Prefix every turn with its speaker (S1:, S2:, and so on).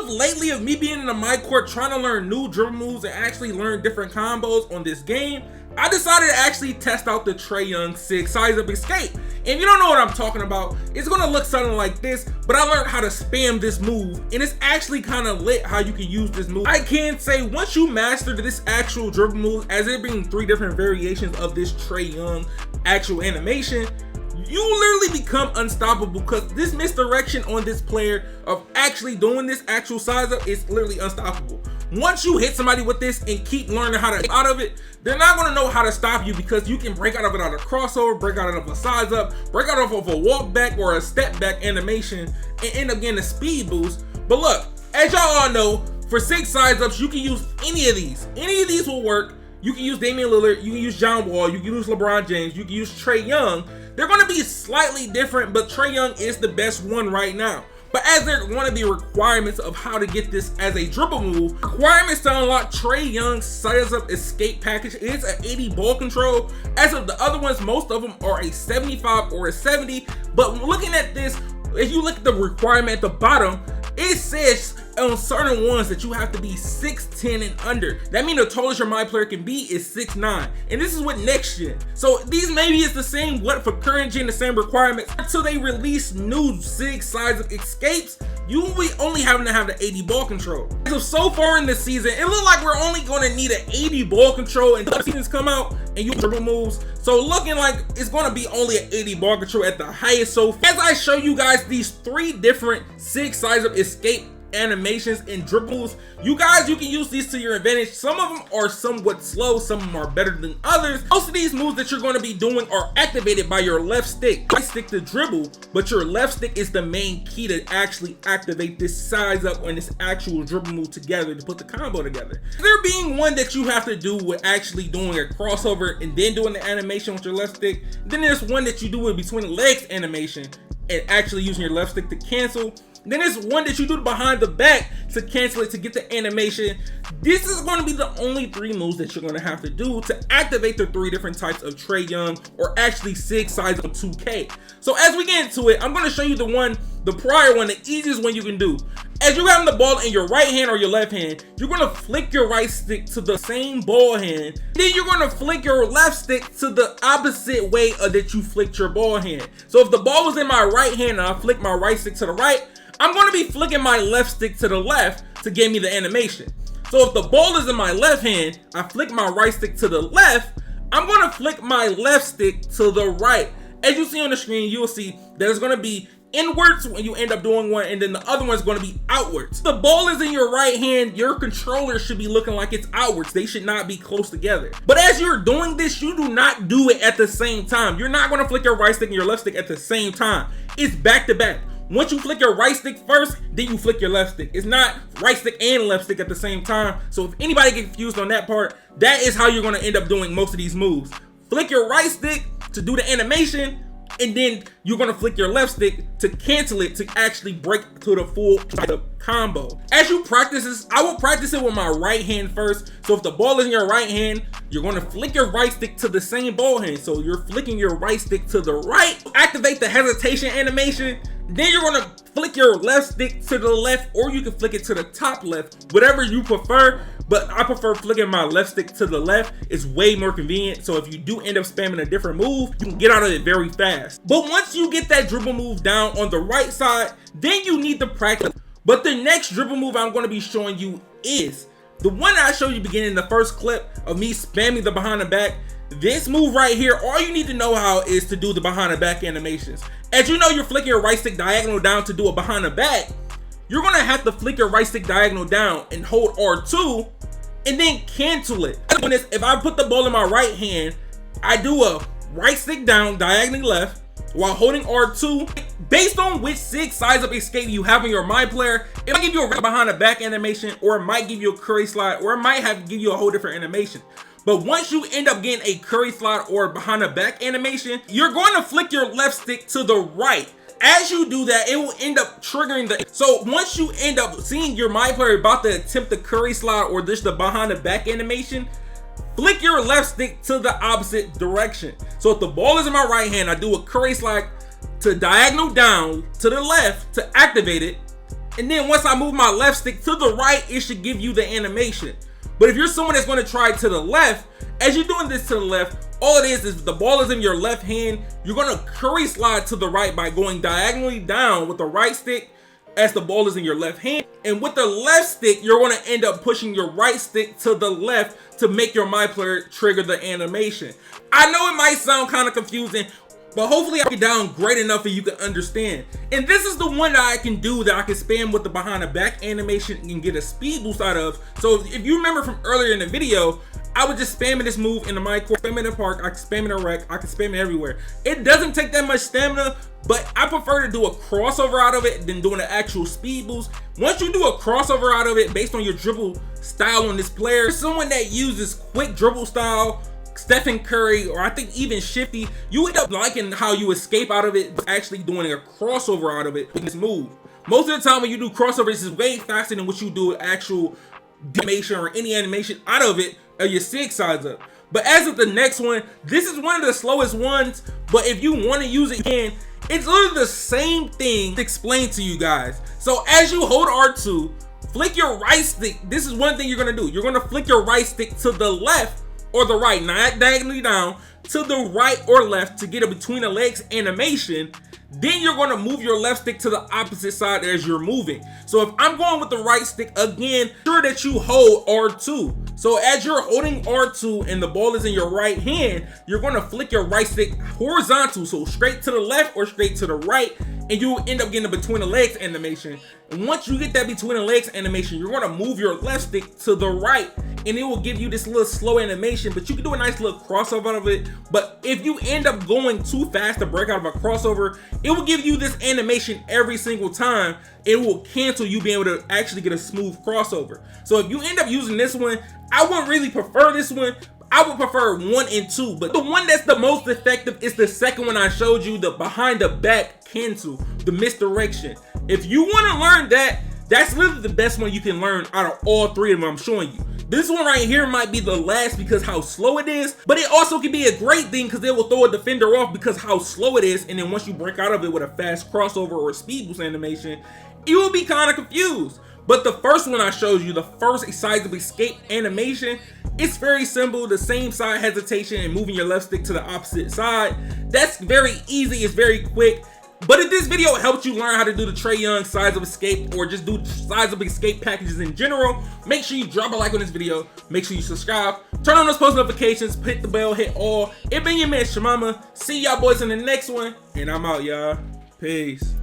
S1: of lately of me being in the MYPARK trying to learn new dribble moves and actually learn different combos on this game, I decided to actually test out the Trae SIGS size up escape. And if you don't know what I'm talking about, it's gonna look something like this, but I learned how to spam this move, and it's actually kind of lit how you can use this move. I can say once you master this actual dribble move, as it being 3 different variations of this Trae actual animation, you literally become unstoppable, because this misdirection on this player of actually doing this actual size up is literally unstoppable. Once you hit somebody with this and keep learning how to get out of it, they're not going to know how to stop you, because you can break out of it on a crossover, break out of a size up, break out of a walk back or a step back animation, and end up getting a speed boost. But look, as y'all all know, for 6 size ups, you can use any of these. Any of these will work. You can use Damian Lillard, you can use John Wall, you can use LeBron James, you can use Trae Young. They're going to be slightly different, but Trae Young is the best one right now. But as there are going to be requirements of how to get this as a dribble move, requirements to unlock Trae Young's size up escape package is an 80 ball control. As of the other ones, most of them are a 75 or a 70. But looking at this, if you look at the requirement at the bottom, it says on certain ones that you have to be 6'10" and under. That means the tallest your player can be is 6'9", and this is with next gen. So these maybe is the same what for current gen, the same requirements until they release new SIGS size of escapes. You will be only having to have the 80 ball control. So far in this season, it looks like we're only going to need an 80 ball control until seasons come out and you dribble moves. So looking like it's going to be only an 80 ball control at the highest. So as I show you guys these 3 different SIGS size of escape animations and dribbles, you can use these to your advantage. Some of them are somewhat slow, some of them are better than others. Most of these moves that you're going to be doing are activated by your left stick. Right stick to dribble, but your left stick is the main key to actually activate this size up and this actual dribble move together to put the combo together. There being one that you have to do with actually doing a crossover and then doing the animation with your left stick. Then there's one that you do with between the legs animation and actually using your left stick to cancel. Then there's one that you do behind the back to cancel it to get the animation. This is going to be the only 3 moves that you're going to have to do to activate the 3 different types of Trae Young, or actually SIGS size of 2K. So as we get into it, I'm going to show you the prior one, the easiest one you can do. As you're having the ball in your right hand or your left hand, you're going to flick your right stick to the same ball hand. Then you're going to flick your left stick to the opposite way that you flicked your ball hand. So if the ball was in my right hand and I flick my right stick to the right, I'm going to be flicking my left stick to the left to give me the animation. So if the ball is in my left hand, I flick my right stick to the left, I'm going to flick my left stick to the right. As you see on the screen, you will see there's going to be inwards when you end up doing one, and then the other one's going to be outwards. If the ball is in your right hand, your controller should be looking like it's outwards. They should not be close together. But as you're doing this, you do not do it at the same time. You're not going to flick your right stick and your left stick at the same time. It's back to back. Once you flick your right stick first, then you flick your left stick. It's not right stick and left stick at the same time. So if anybody gets confused on that part, that is how you're going to end up doing most of these moves. Flick your right stick to do the animation, and then you're going to flick your left stick to cancel it to actually break to the full combo. As you practice this, I will practice it with my right hand first. So if the ball is in your right hand, you're going to flick your right stick to the same ball hand. So you're flicking your right stick to the right. Activate the hesitation animation. Then you're going to flick your left stick to the left, or you can flick it to the top left, whatever you prefer. But I prefer flicking my left stick to the left. It's way more convenient. So if you do end up spamming a different move, you can get out of it very fast. But once you get that dribble move down on the right side, then you need to practice. But the next dribble move I'm going to be showing you is the one that I showed you beginning in the first clip of me spamming the behind the back. This move right here, all you need to know how is to do the behind the back animations. As you know, you're flicking your right stick diagonal down to do a behind the back. You're going to have to flick your right stick diagonal down and hold R2 and then cancel it. If I put the ball in my right hand, I do a right stick down diagonally left while holding R2. Based on which SIGS size up escape you have on your player, it might give you a behind the back animation, or it might give you a curry slide, or it might give you a whole different animation. But once you end up getting a curry slide or behind the back animation, you're going to flick your left stick to the right. As you do that, it will end up triggering the... So once you end up seeing your player about to attempt the curry slide or just the behind the back animation, flick your left stick to the opposite direction. So if the ball is in my right hand, I do a curry slide to diagonal down to the left to activate it. And then once I move my left stick to the right, it should give you the animation. But if you're someone that's going to try to the left, as you're doing this to the left, all it is the ball is in your left hand. You're going to curry slide to the right by going diagonally down with the right stick as the ball is in your left hand. And with the left stick, you're going to end up pushing your right stick to the left to make your MyPark trigger the animation. I know it might sound kind of confusing, but hopefully I get down great enough for you can understand. And this is the one that I can do that I can spam with the behind the back animation and get a speed boost out of. So if you remember from earlier in the video, I was just spamming this move in the MyPark, spam it in the park, I can spam it in rec, I can spam it everywhere. It doesn't take that much stamina, but I prefer to do a crossover out of it than doing an actual speed boost. Once you do a crossover out of it based on your dribble style on this player, someone that uses quick dribble style, Stephen Curry, or I think even Shifty, you end up liking how you escape out of it, actually doing a crossover out of it with this move. Most of the time when you do crossovers, this is way faster than what you do with actual animation or any animation out of it, or your SIGS size up. But as of the next one, this is one of the slowest ones, but if you want to use it again, it's literally the same thing to explain to you guys. So as you hold R2, flick your right stick. This is one thing you're going to do. You're going to flick your right stick to the left or the right, not diagonally down, to the right or left to get a between the legs animation. Then you're going to move your left stick to the opposite side as you're moving. So if I'm going with the right stick again, sure that you hold R2. So as you're holding R2 and the ball is in your right hand, you're going to flick your right stick horizontal, so straight to the left or straight to the right, and you will end up getting a between the legs animation. And once you get that between the legs animation, you're going to move your left stick to the right, and it will give you this little slow animation, but you can do a nice little crossover out of it. But if you end up going too fast to break out of a crossover, it will give you this animation every single time. It will cancel you being able to actually get a smooth crossover. So if you end up using this one, I wouldn't really prefer this one. I would prefer 1 and 2, but the one that's the most effective is the second one I showed you, the behind the back cancel, the misdirection. If you want to learn that, that's literally the best one you can learn out of all three of them I'm showing you. This one right here might be the last because how slow it is, but it also can be a great thing because it will throw a defender off because how slow it is, and then once you break out of it with a fast crossover or a speed boost animation, you will be kind of confused. But the first one I showed you, the first SIGS escape animation, it's very simple. The same side hesitation and moving your left stick to the opposite side. That's very easy. It's very quick. But if this video helped you learn how to do the Trae Young SIGS escape or just do SIGS escape packages in general, make sure you drop a like on this video. Make sure you subscribe. Turn on those post notifications. Hit the bell. Hit all. It been your man ChaMoma. See y'all boys in the next one. And I'm out, y'all. Peace.